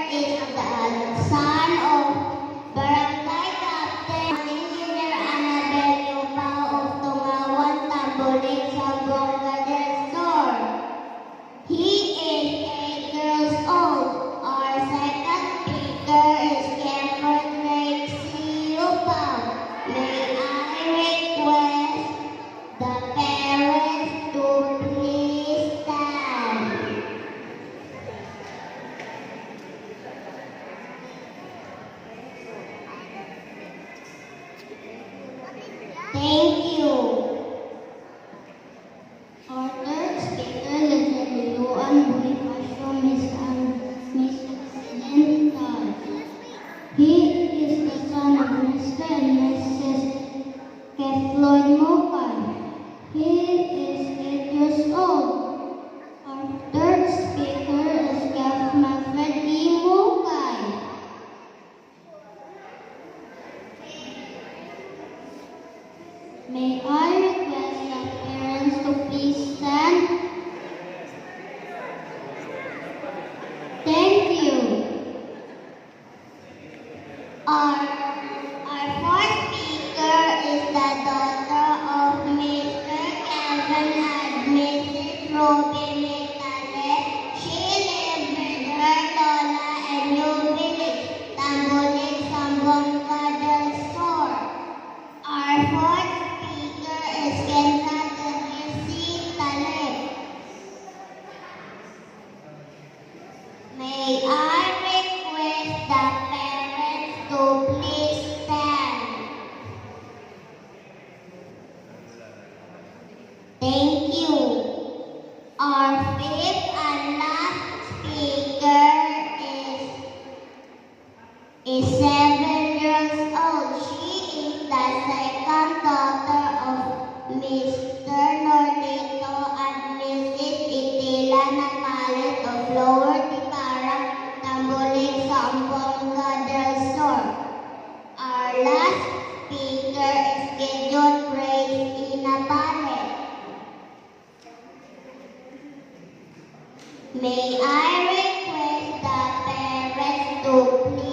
Is the son of Barangay Captain Engineer Annabel Yupao of Tungawan, Tamboling, Zamboanga del Sur. He is 8 years old. Our second speaker is Cameron Rexy Yupao. May I request the parents to please stand. Thank you. Our third speaker is Luan Bonifacio, Miss Accidental. He is the son of Mr. and Mrs. Kefloyd Mokay. He is 8 years old. Our third speaker is Kef Manfred E. Mokay. May I request the parents to please stand? Thank you. Our fourth speaker is the daughter of Mr. Calvin and Mrs. Robin Metale. She lives with her lola and New Village, Tamboling, Zamboanga del Sur. Our fourth speaker is Kenza Teresi Taleb. May I request the parents to please stand? Thank you. Our fifth and last speaker is 7 years old. She is the second daughter of Mr. Nordito and Mrs. Itila Namalit of Lower Tipara, Tamboling, Zamboanga del Sur. Our last speaker is Gideon Grace Inapale. May I request the parents to please